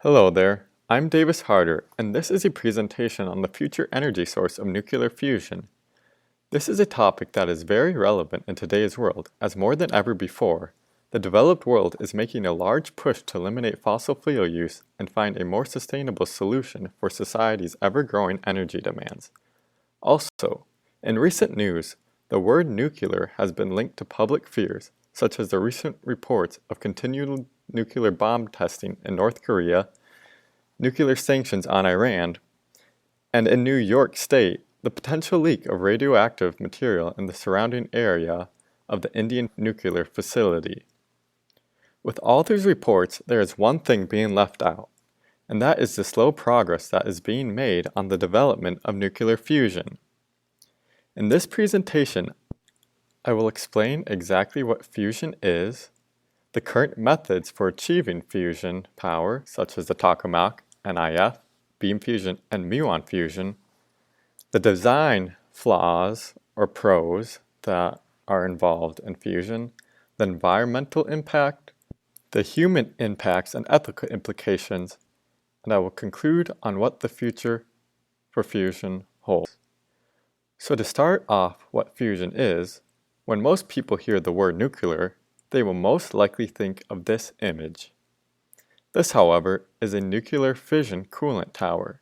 Hello there, I'm Davis Harder, and this is a presentation on the future energy source of nuclear fusion. This is a topic that is very relevant in today's world, as more than ever before, the developed world is making a large push to eliminate fossil fuel use and find a more sustainable solution for society's ever-growing energy demands. Also, in recent news, the word nuclear has been linked to public fears, such as the recent reports of continued nuclear bomb testing in North Korea, nuclear sanctions on Iran, and in New York State, the potential leak of radioactive material in the surrounding area of the Indian nuclear facility. With all these reports, there is one thing being left out, and that is the slow progress that is being made on the development of nuclear fusion. In this presentation, I will explain exactly what fusion is, the current methods for achieving fusion power, such as the tokamak, NIF, beam fusion, and muon fusion, the design flaws or pros that are involved in fusion, the environmental impact, the human impacts and ethical implications, and I will conclude on what the future for fusion holds. So to start off what fusion is, when most people hear the word nuclear, they will most likely think of this image. This, however, is a nuclear fission coolant tower.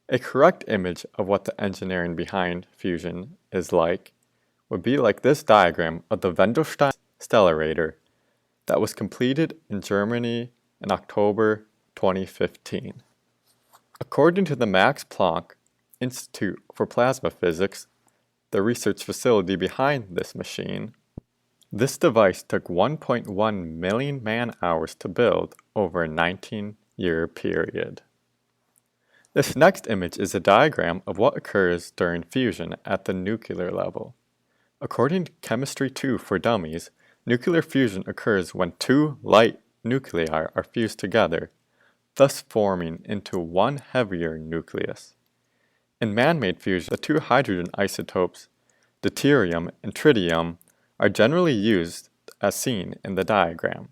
A correct image of what the engineering behind fusion is like would be like this diagram of the Wendelstein stellarator that was completed in Germany in October 2015. According to the Max Planck Institute for Plasma Physics, the research facility behind this machine, this device took 1.1 million man-hours to build over a 19-year period. This next image is a diagram of what occurs during fusion at the nuclear level. According to Chemistry 2 for Dummies, nuclear fusion occurs when two light nuclei are fused together, thus forming into one heavier nucleus. In man-made fusion, the two hydrogen isotopes, deuterium and tritium, are generally used as seen in the diagram.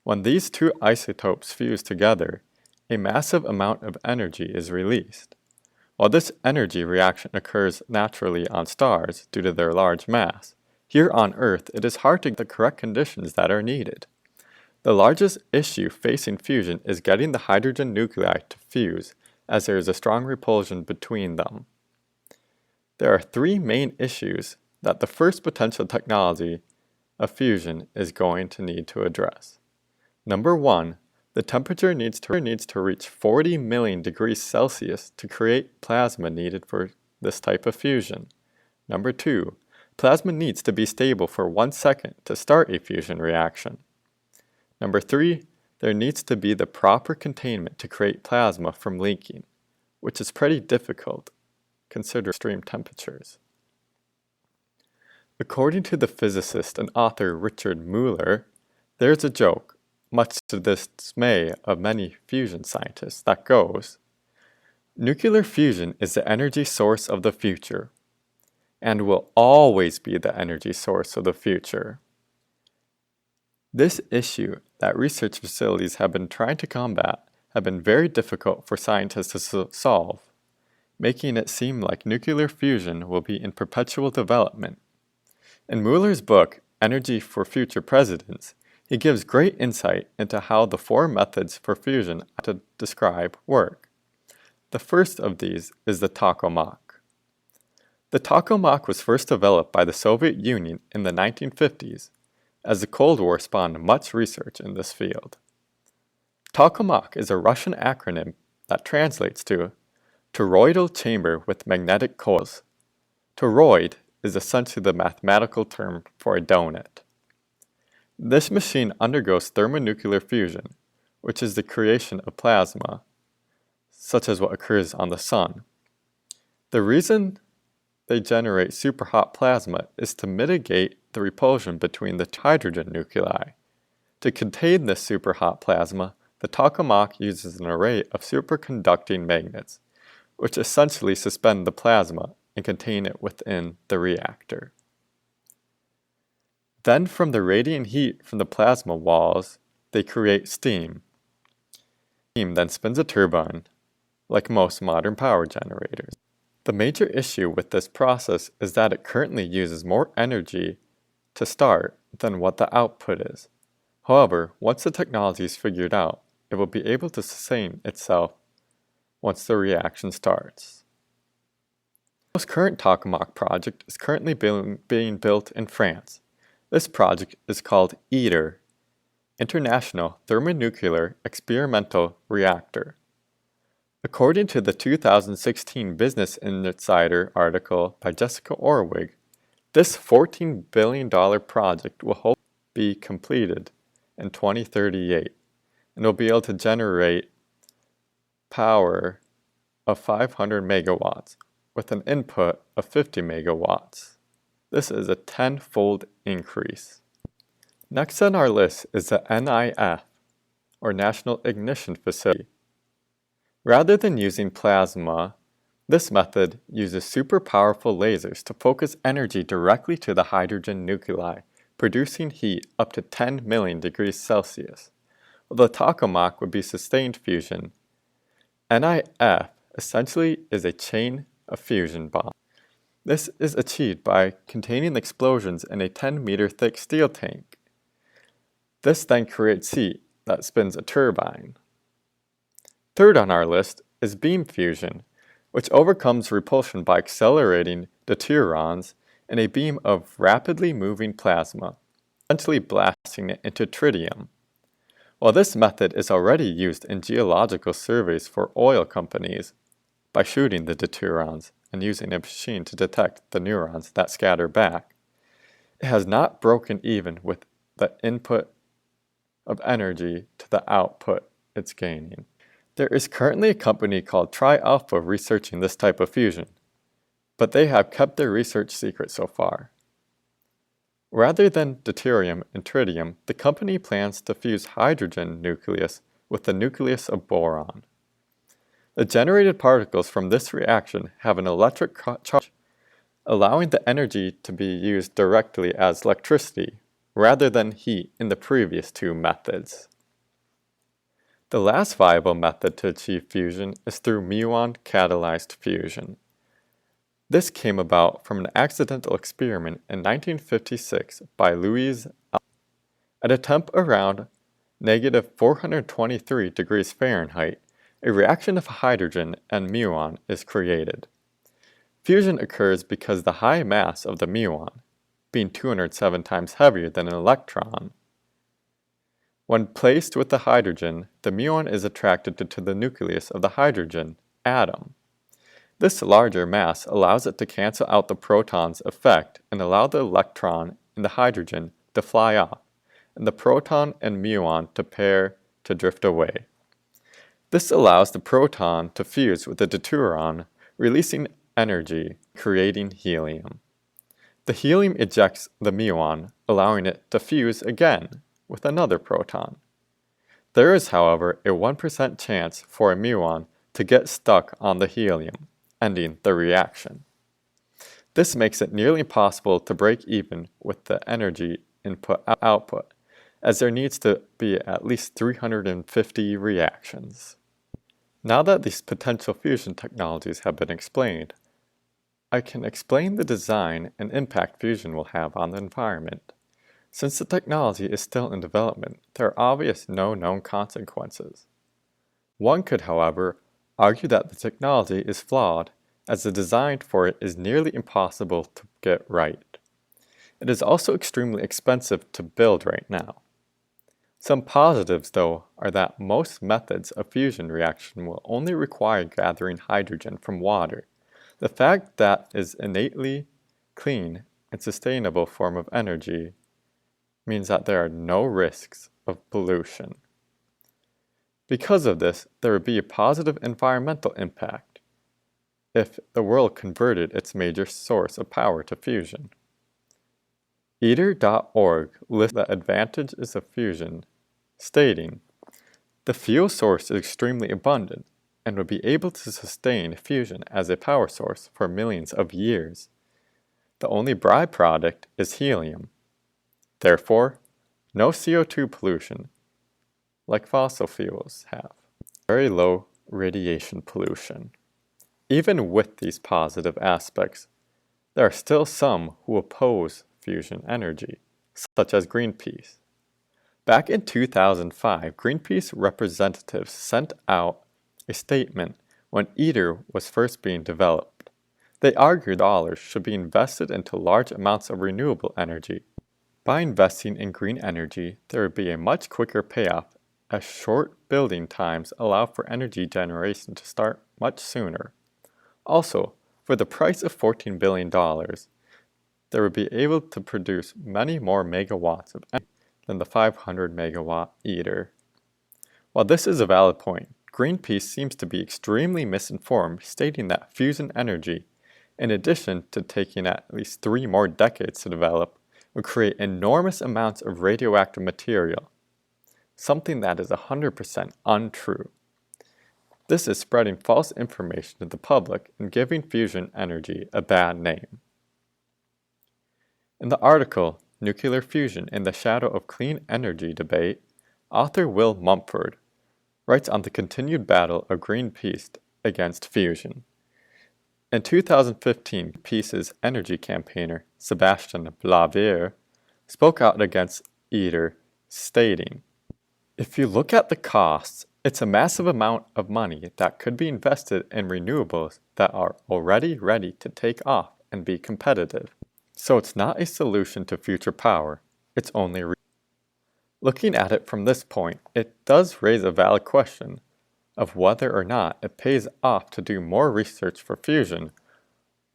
When these two isotopes fuse together, a massive amount of energy is released. While this energy reaction occurs naturally on stars due to their large mass, here on Earth it is hard to get the correct conditions that are needed. The largest issue facing fusion is getting the hydrogen nuclei to fuse, as there is a strong repulsion between them. There are three main issues that the first potential technology of fusion is going to need to address. Number one, the temperature needs to reach 40 million degrees Celsius to create plasma needed for this type of fusion. Number two, plasma needs to be stable for 1 second to start a fusion reaction. Number three, there needs to be the proper containment to create plasma from leaking, which is pretty difficult considering extreme temperatures. According to the physicist and author Richard Mueller, there's a joke, much to the dismay of many fusion scientists, that goes, "Nuclear fusion is the energy source of the future, and will always be the energy source of the future." This issue that research facilities have been trying to combat have been very difficult for scientists to solve, making it seem like nuclear fusion will be in perpetual development. In Mueller's book, Energy for Future Presidents, he gives great insight into how the four methods for fusion to describe work. The first of these is the tokamak. The tokamak was first developed by the Soviet Union in the 1950s, as the Cold War spawned much research in this field. Tokamak is a Russian acronym that translates to toroidal chamber with magnetic coils. Toroid is essentially the mathematical term for a donut. This machine undergoes thermonuclear fusion, which is the creation of plasma, such as what occurs on the sun. The reason they generate superhot plasma is to mitigate the repulsion between the hydrogen nuclei. To contain this superhot plasma, the tokamak uses an array of superconducting magnets, which essentially suspend the plasma and contain it within the reactor. Then from the radiant heat from the plasma walls, they create steam. steam then spins a turbine, like most modern power generators. The major issue with this process is that it currently uses more energy to start than what the output is. However, once the technology is figured out, it will be able to sustain itself once the reaction starts. The most current tokamak project is currently being built in France. This project is called ITER, International Thermonuclear Experimental Reactor. According to the 2016 Business Insider article by Jessica Orwig, this $14 billion project will hopefully be completed in 2038 and will be able to generate power of 500 megawatts with an input of 50 megawatts. This is a 10-fold increase. Next on our list is the NIF, or National Ignition Facility. Rather than using plasma, this method uses super powerful lasers to focus energy directly to the hydrogen nuclei, producing heat up to 10 million degrees Celsius. While the tokamak would be sustained fusion, NIF essentially is a chain of fusion bomb. This is achieved by containing explosions in a 10-meter thick steel tank. This then creates heat that spins a turbine. Third on our list is beam fusion, which overcomes repulsion by accelerating deuterons in a beam of rapidly moving plasma, essentially blasting it into tritium. While this method is already used in geological surveys for oil companies by shooting the deuterons and using a machine to detect the neurons that scatter back, it has not broken even with the input of energy to the output it's gaining. There is currently a company called Tri-Alpha researching this type of fusion, but they have kept their research secret so far. Rather than deuterium and tritium, the company plans to fuse hydrogen nucleus with the nucleus of boron. The generated particles from this reaction have an electric charge, allowing the energy to be used directly as electricity, rather than heat in the previous two methods. The last viable method to achieve fusion is through muon catalyzed fusion. This came about from an accidental experiment in 1956 by Louise Althusser. At a temp around negative 423 degrees Fahrenheit, a reaction of hydrogen and muon is created. Fusion occurs because the high mass of the muon, being 207 times heavier than an electron, when placed with the hydrogen, the muon is attracted to the nucleus of the hydrogen atom. This larger mass allows it to cancel out the proton's effect and allow the electron in the hydrogen to fly off, and the proton and muon to pair to drift away. This allows the proton to fuse with the deuteron, releasing energy, creating helium. The helium ejects the muon, allowing it to fuse again with another proton. There is, however, a 1% chance for a muon to get stuck on the helium, ending the reaction. This makes it nearly impossible to break even with the energy input-output, as there needs to be at least 350 reactions. Now that these potential fusion technologies have been explained, I can explain the design and impact fusion will have on the environment. Since the technology is still in development, there are obvious no known consequences. One could, however, argue that the technology is flawed, as the design for it is nearly impossible to get right. It is also extremely expensive to build right now. Some positives, though, are that most methods of fusion reaction will only require gathering hydrogen from water. The fact that it is innately clean and sustainable form of energy means that there are no risks of pollution. Because of this, there would be a positive environmental impact if the world converted its major source of power to fusion. ITER.org lists the advantages of fusion, stating, "The fuel source is extremely abundant and would be able to sustain fusion as a power source for millions of years. The only byproduct is helium. Therefore, no CO2 pollution, like fossil fuels have." very low radiation pollution. Even with these positive aspects, there are still some who oppose fusion energy, such as Greenpeace. Back in 2005, Greenpeace representatives sent out a statement when ITER was first being developed. They argued dollars should be invested into large amounts of renewable energy. By investing in green energy, there would be a much quicker payoff, as short building times allow for energy generation to start much sooner. Also, for the price of $14 billion, they would be able to produce many more megawatts of energy than the 500 megawatt ITER. While this is a valid point, Greenpeace seems to be extremely misinformed, stating that fusion energy, in addition to taking at least 3 more decades to develop, would create enormous amounts of radioactive material, something that is 100% untrue. This is spreading false information to the public and giving fusion energy a bad name. In the article, Nuclear Fusion in the Shadow of Clean Energy Debate, author Will Mumford writes on the continued battle of Greenpeace against fusion. In 2015, Greenpeace's energy campaigner, Sebastian Blavier, spoke out against ITER, stating, "If you look at the costs, it's a massive amount of money that could be invested in renewables that are already ready to take off and be competitive. So it's not a solution to future power, it's only Looking at it from this point, it does raise a valid question of whether or not it pays off to do more research for fusion,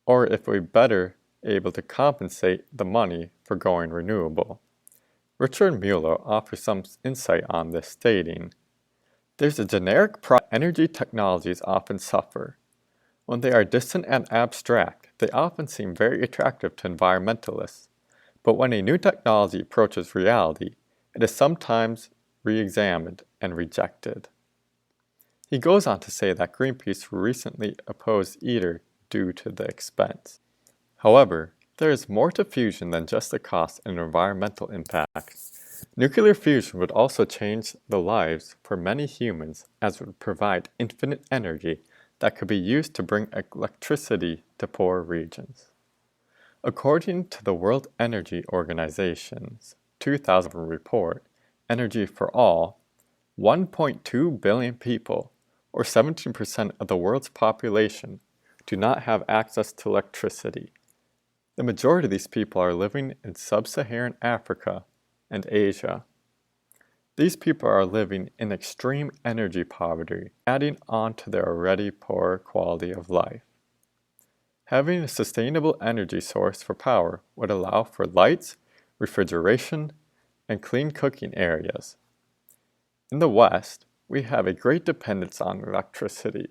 or if we're better able to compensate the money for going renewable." Richard Mueller offers some insight on this, stating, "There's a generic energy technologies often suffer. When they are distant and abstract, they often seem very attractive to environmentalists. But when a new technology approaches reality, it is sometimes re-examined and rejected." He goes on to say that Greenpeace recently opposed ITER due to the expense. However, there is more to fusion than just the cost and environmental impact. Nuclear fusion would also change the lives for many humans, as it would provide infinite energy that could be used to bring electricity to poor regions. According to the World Energy Organization's 2000 report, Energy for All, 1.2 billion people, or 17% of the world's population, do not have access to electricity. The majority of these people are living in sub-Saharan Africa and Asia. These people are living in extreme energy poverty, adding on to their already poor quality of life. Having a sustainable energy source for power would allow for lights, refrigeration, and clean cooking areas. In the West, we have a great dependence on electricity,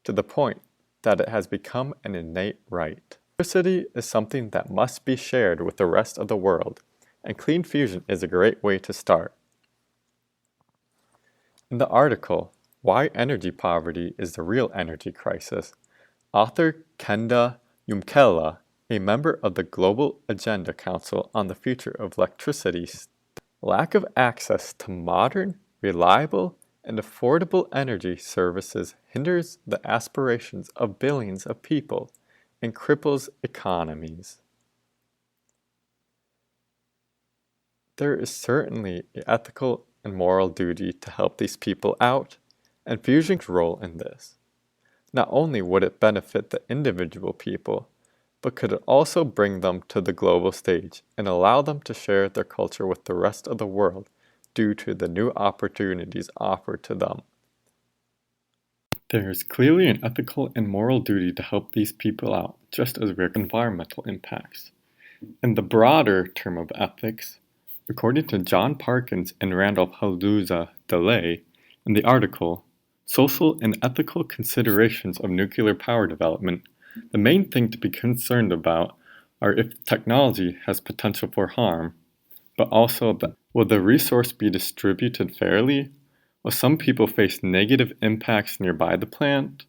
to the point that it has become an innate right. Electricity is something that must be shared with the rest of the world, and clean fusion is a great way to start. In the article, Why Energy Poverty is the Real Energy Crisis, author Kenda Yumkela, a member of the Global Agenda Council on the Future of Electricity, lack of access to modern, reliable, and affordable energy services hinders the aspirations of billions of people and cripples economies. There is certainly an ethical and moral duty to help these people out, and fusion's role in this. Not only would it benefit the individual people, but could it also bring them to the global stage and allow them to share their culture with the rest of the world due to the new opportunities offered to them. There is clearly an ethical and moral duty to help these people out, just as with environmental impacts. In the broader term of ethics, according to John Parkins and Randolph Halduza DeLay, in the article, Social and Ethical Considerations of Nuclear Power Development, the main thing to be concerned about are if technology has potential for harm, but also that will the resource be distributed fairly? Will some people face negative impacts nearby the plant?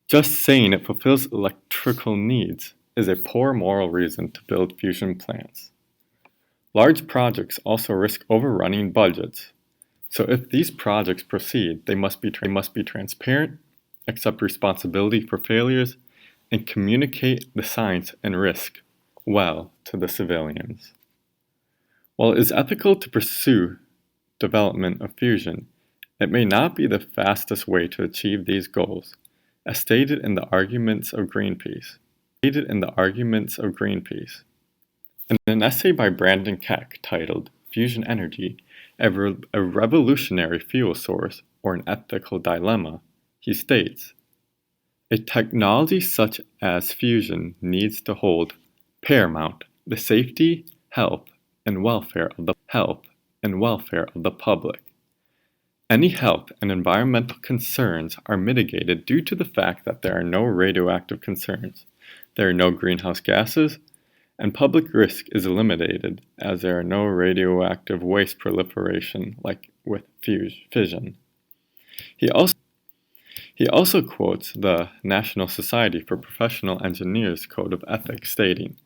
Just saying it fulfills electrical needs is a poor moral reason to build fusion plants. Large projects also risk overrunning budgets. So if these projects proceed, they must be transparent, accept responsibility for failures, and communicate the science and risk well to the civilians. While it is ethical to pursue development of fusion, it may not be the fastest way to achieve these goals, as stated in the arguments of Greenpeace. In an essay by Brandon Keck titled Fusion Energy, a revolutionary fuel source or an ethical dilemma, he states, a technology such as fusion needs to hold paramount the safety, health, and welfare of the public. Any health and environmental concerns are mitigated due to the fact that there are no radioactive concerns, there are no greenhouse gases, and public risk is eliminated as there are no radioactive waste proliferation like with fission. He also quotes the National Society for Professional Engineers Code of Ethics stating,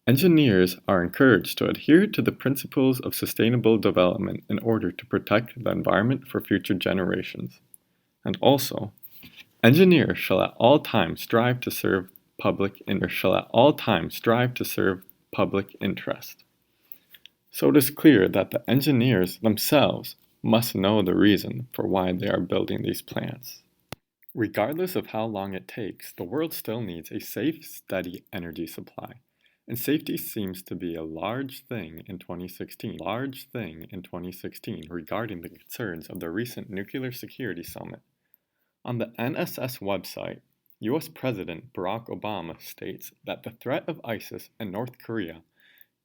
engineers are encouraged to adhere to the principles of sustainable development in order to protect the environment for future generations. And also, engineers shall at all times strive to serve public interest. So it is clear that the engineers themselves must know the reason for why they are building these plants. Regardless of how long it takes, the world still needs a safe, steady energy supply. And safety seems to be a large thing in 2016 regarding the concerns of the recent Nuclear Security Summit. On the NSS website, US President Barack Obama states that the threat of ISIS and North Korea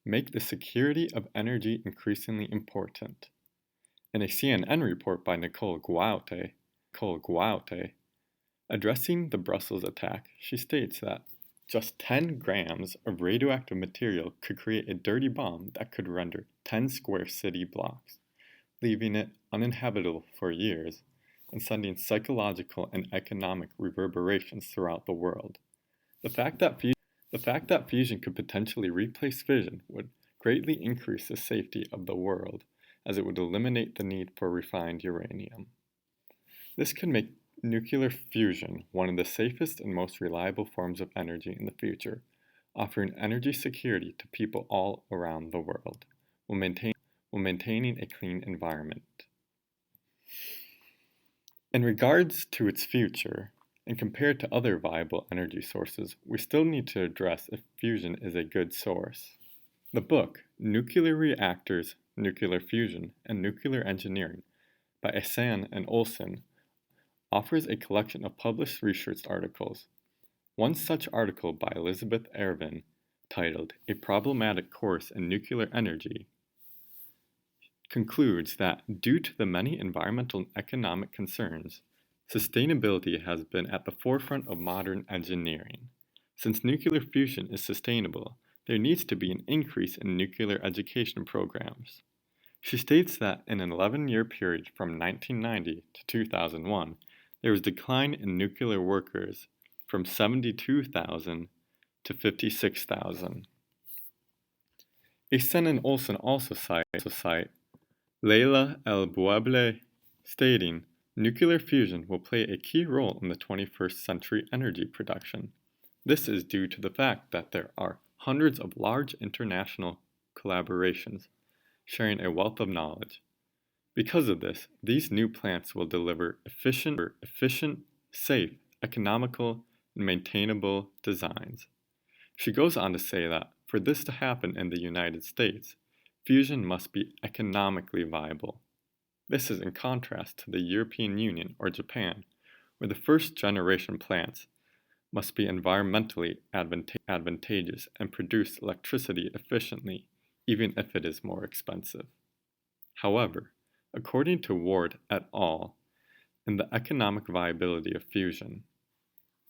make the security of energy increasingly important. In a CNN report by Nicole Guaute, addressing the Brussels attack, she states that just 10 grams of radioactive material could create a dirty bomb that could render 10 square city blocks, leaving it uninhabitable for years and sending psychological and economic reverberations throughout the world. The fact that fusion could potentially replace fission would greatly increase the safety of the world, as it would eliminate the need for refined uranium. This could make nuclear fusion one of the safest and most reliable forms of energy in the future, offering energy security to people all around the world, while maintaining a clean environment. In regards to its future, and compared to other viable energy sources, we still need to address if fusion is a good source. The book, Nuclear Reactors, Nuclear Fusion, and Nuclear Engineering by Ahsan and Olson offers a collection of published research articles. One such article by Elizabeth Ervin, titled A Problematic Course in Nuclear Energy, concludes that due to the many environmental and economic concerns, sustainability has been at the forefront of modern engineering. Since nuclear fusion is sustainable, there needs to be an increase in nuclear education programs. She states that in an 11-year period from 1990 to 2001, there was a decline in nuclear workers from 72,000 to 56,000. Ahsan and Olson also cite Leila El-Bouable, stating, nuclear fusion will play a key role in the 21st century energy production. This is due to the fact that there are hundreds of large international collaborations sharing a wealth of knowledge. Because of this, these new plants will deliver efficient, safe, economical, and maintainable designs. She goes on to say that for this to happen in the United States, fusion must be economically viable. This is in contrast to the European Union or Japan, where the first generation plants must be environmentally advantageous and produce electricity efficiently, even if it is more expensive. However, according to Ward et al., in the economic viability of fusion,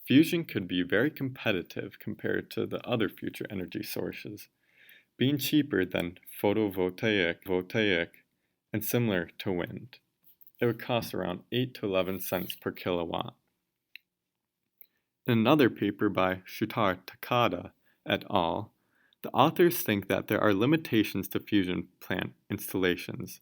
fusion could be very competitive compared to the other future energy sources, being cheaper than photovoltaic and similar to wind. It would cost around 8 to 11 cents per kilowatt. In another paper by Shutaro Takada et al., the authors think that there are limitations to fusion plant installations,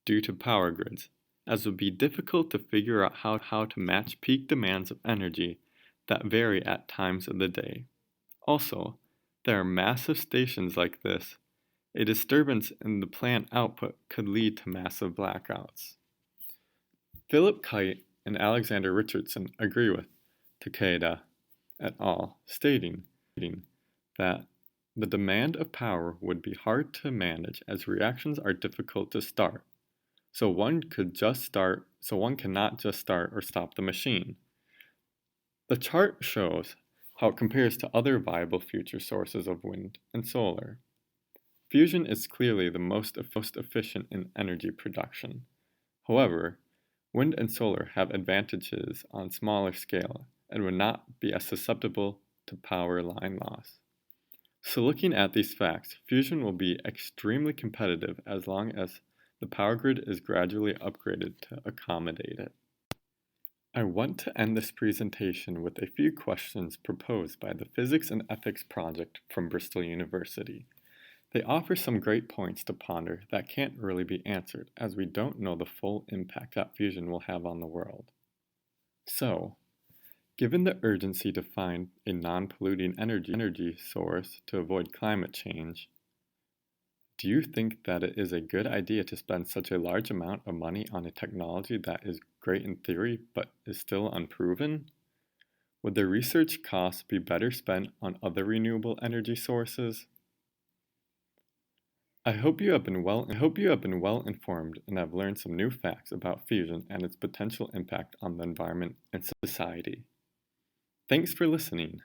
due to power grids, as it would be difficult to figure out how to match peak demands of energy that vary at times of the day. Also, there are massive stations like this. A disturbance in the plant output could lead to massive blackouts. Philip Kite and Alexander Richardson agree with Takeda et al., stating that the demand of power would be hard to manage as reactions are difficult to start. So one cannot just start or stop the machine. The chart shows how it compares to other viable future sources of wind and solar. Fusion is clearly the most efficient in energy production. However, wind and solar have advantages on smaller scale and would not be as susceptible to power line loss. So looking at these facts, fusion will be extremely competitive as long as the power grid is gradually upgraded to accommodate it. I want to end this presentation with a few questions proposed by the Physics and Ethics Project from Bristol University. They offer some great points to ponder that can't really be answered as we don't know the full impact that fusion will have on the world. So, given the urgency to find a non-polluting energy source to avoid climate change, do you think that it is a good idea to spend such a large amount of money on a technology that is great in theory but is still unproven? Would the research costs be better spent on other renewable energy sources? I hope you have been well informed and have learned some new facts about fusion and its potential impact on the environment and society. Thanks for listening.